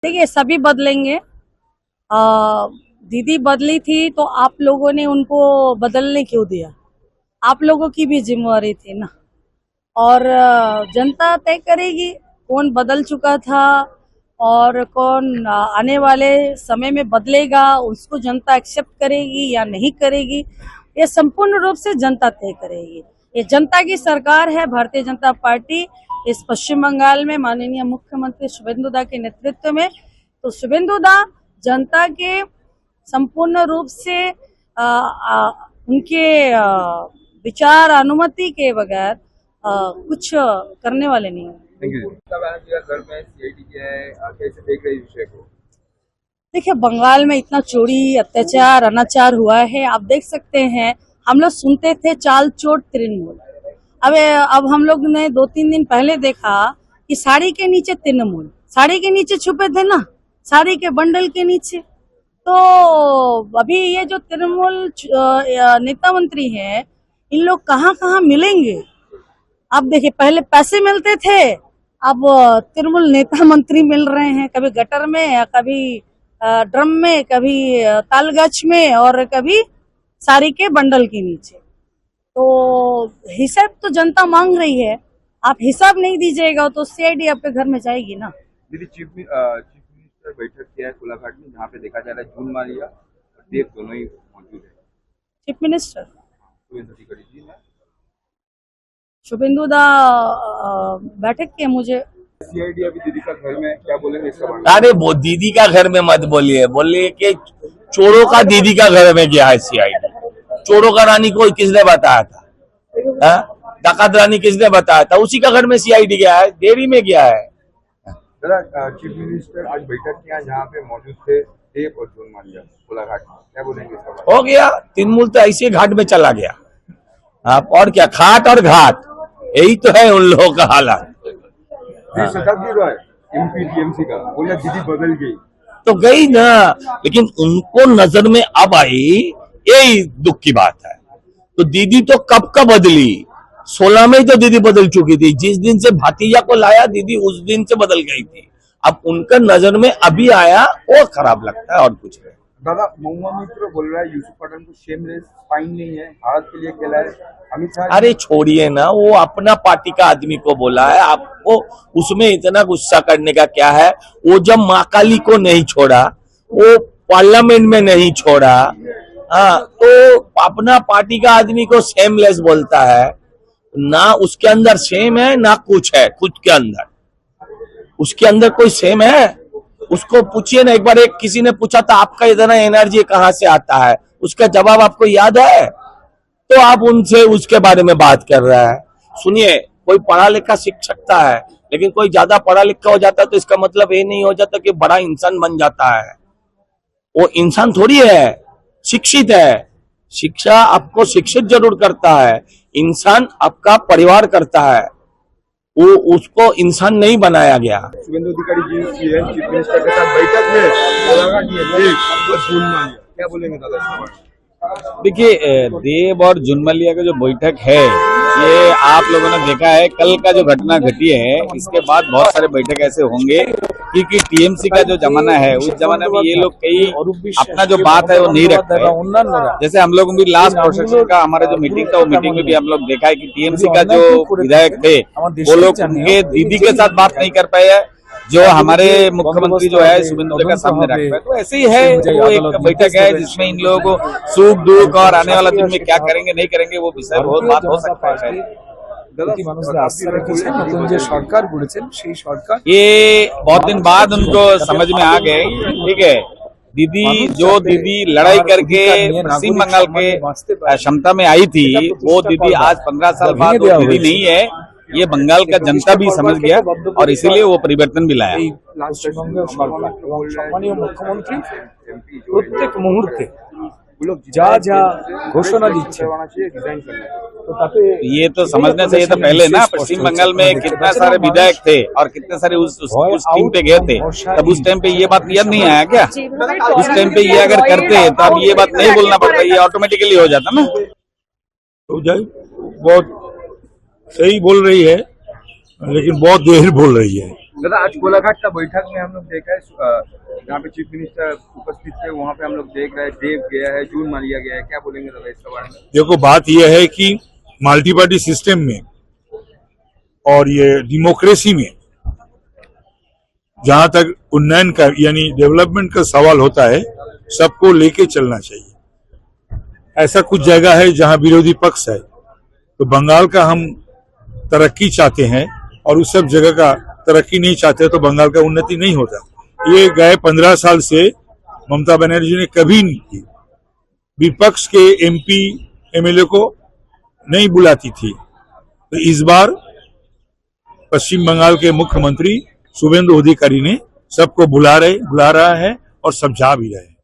देखिए सभी बदलेंगे। दीदी बदली थी तो आप लोगों ने उनको बदलने क्यों दिया? आप लोगों की भी जिम्मेवारी थी ना। और जनता तय करेगी कौन बदल चुका था और कौन आने वाले समय में बदलेगा, उसको जनता एक्सेप्ट करेगी या नहीं करेगी, ये संपूर्ण रूप से जनता तय करेगी। ये जनता की सरकार है, भारतीय जनता पार्टी इस पश्चिम बंगाल में माननीय मुख्यमंत्री शुभेंदु दा के नेतृत्व में। तो शुभेंदु दा जनता के संपूर्ण रूप से उनके विचार अनुमति के बगैर कुछ करने वाले नहीं है। Thank you. घर में सीआईडी क्या है, कैसे देख रहे विषय को? देखिए बंगाल में इतना चोरी, अत्याचार, अनाचार हुआ है, आप देख सकते हैं। हम लोग सुनते थे चाल चोट तृणमूल, अब हम लोग ने 2-3 दिन पहले देखा कि साड़ी के नीचे तृणमूल, साड़ी के नीचे छुपे थे ना, साड़ी के बंडल के नीचे। तो अभी ये जो तृणमूल नेता मंत्री हैं, इन लोग कहाँ कहाँ मिलेंगे? आप देखिए पहले पैसे मिलते थे, अब तृणमूल नेता मंत्री मिल रहे हैं, कभी गटर में या कभी ड्रम में, कभी तालगछ में और कभी साड़ी के बंडल के नीचे। तो हिसाब तो जनता मांग रही है, आप हिसाब नहीं दीजिएगा तो सीआईडी आपके घर में जाएगी ना। दीदी चीफ मिनिस्टर बैठक किया है कोलाघाट में, जहाँ पे देखा जा रहा है जून मालिया और देव दोनों ही मौजूद है। चीफ मिनिस्टर शुभेंदु अधिकारी जी ने शुभेंदु दा बैठक के मुझे सीआईडी अभी दीदी का घर में, क्या बोलेंगे इसका बारे में? अरे वो दीदी का घर में मत बोलिए, बोलिए कि चोरों का दीदी का घर में गया है सीआईडी। चोरों का रानी को किसने बताया था? डाकत रानी किसने बताया था? उसी का घर में सीआईडी गया है, देरी में गया है। चीफ मिनिस्टर आज बैठक किया जहाँ पे मौजूद थे देव और जून मालिया कोलाघाट में, क्या बोलेंगे इसका बारे में? हो गया, तृणमूल तो ऐसे घाट में चला गया। आप और क्या, खाट और घाट, यही तो है उन लोगों का हालत। शताब्दी रॉय एमपी टीएमसी का बोला दीदी बदल गई, तो गई ना, लेकिन उनको नजर में अब आई, यही दुख की बात है। तो दीदी तो कब का बदली, 16 में ही तो दीदी बदल चुकी थी। जिस दिन से भातिजा को लाया दीदी, उस दिन से बदल गई थी। अब उनका नजर में अभी आया, वो खराब लगता है और कुछ नहीं। दादा महुआ मित्र बोल रहा है यूसुफ पठान को शेमलेस फाइन नहीं है, भारत के लिए खेला है। अमित शाह अरे छोड़िए ना, वो अपना पार्टी का आदमी को बोला है, आपको उसमें इतना गुस्सा करने का क्या है? वो जब महाकाली को नहीं छोड़ा, वो पार्लियामेंट में नहीं छोड़ा, तो अपना पार्टी का आदमी को शेमलेस बोलता है ना। उसके अंदर शेम है ना कुछ है, खुद के अंदर उसके अंदर कोई शेम है? उसको पूछिए ना, एक बार किसी ने पूछा था आपका इतना एनर्जी कहाँ से आता है, उसका जवाब आपको याद है? तो आप उनसे उसके बारे में बात कर रहा है। सुनिए, कोई पढ़ा लिखा सीख सकता है, लेकिन कोई ज्यादा पढ़ा लिखा हो जाता है तो इसका मतलब ये नहीं हो जाता कि बड़ा इंसान बन जाता है। वो इंसान थोड़ी है, शिक्षित है। शिक्षा आपको शिक्षित जरूर करता है, इंसान आपका परिवार करता है, वो उसको इंसान नहीं बनाया गया। शुभेंदु अधिकारी जी चीफ मिनिस्टर के साथ बैठक में क्या बोलेंगे दादा? देखिए, देव और जुनमलिया का जो बैठक है, ये आप लोगों ने देखा है। कल का जो घटना घटी है, इसके बाद बहुत सारे बैठक ऐसे होंगे, क्योंकि टीएमसी का जो जमाना है, उस जमाने में ये लोग कई अपना जो बात है वो नहीं रखते हैं। जैसे हम लोग भी लास्ट प्रोसेशन का हमारा जो मीटिंग था, वो मीटिंग में भी हम लोग देखा है कि टीएमसी का जो विधायक थे, वो लोग उनके दीदी के साथ बात नहीं कर पाए है, जो हमारे मुख्यमंत्री जो है शुभेंदु के सामने रख पाए। तो ऐसे ही है, वो एक बैठक है जिसमें इन लोगों को सुख दुख और आने वाला दिन में क्या करेंगे नहीं करेंगे वो विषय बहुत बात हो सकता है। ये बहुत दिन बाद उनको समझ में आ गए, ठीक है। दीदी जो दीदी लड़ाई करके पश्चिम बंगाल के क्षमता में आई थी, वो दीदी आज 15 साल बाद वो दीदी नहीं है। ये बंगाल का जनता भी समझ गया और इसीलिए वो परिवर्तन भी लाया। সম্মানীয় মুখ্যমন্ত্রী প্রত্যেক মুহূর্তে যা যা ঘোষণা দিচ্ছে, ये तो समझना चाहिए था पहले ना, पश्चिम बंगाल में कितने सारे विधायक थे और कितने सारे उस टीम पे गए थे, तब उस टाइम पे ये बात याद नहीं आया क्या? उस टाइम पे ये अगर करते तब ये बात नहीं बोलना पड़ता, ये ऑटोमेटिकली हो जाता ना। बहुत सही बोल रही है, लेकिन बहुत देर बोल रही है। दादा आज कोलाघाट का बैठक में हम लोग देखा है जहाँ पे चीफ मिनिस्टर उपस्थित थे, वहाँ पे हम लोग देख रहे हैं देव गया है, जून मालिया गया है, क्या बोलेंगे दादा इस बारे में? देखो, बात यह है कि मल्टी पार्टी सिस्टम में और ये डेमोक्रेसी में जहां तक उन्नयन का यानी डेवलपमेंट का सवाल होता है, सबको लेके चलना चाहिए। ऐसा कुछ जगह है जहां विरोधी पक्ष है, तो बंगाल का हम तरक्की चाहते हैं और उस सब जगह का तरक्की नहीं चाहते तो बंगाल का उन्नति नहीं होता। ये गए 15 साल से ममता बनर्जी ने कभी नहीं की, विपक्ष के एमपी एमएलए को नहीं बुलाती थी। तो इस बार पश्चिम बंगाल के मुख्यमंत्री शुभेंदु अधिकारी ने सबको बुला रहा है और समझा भी रहे हैं।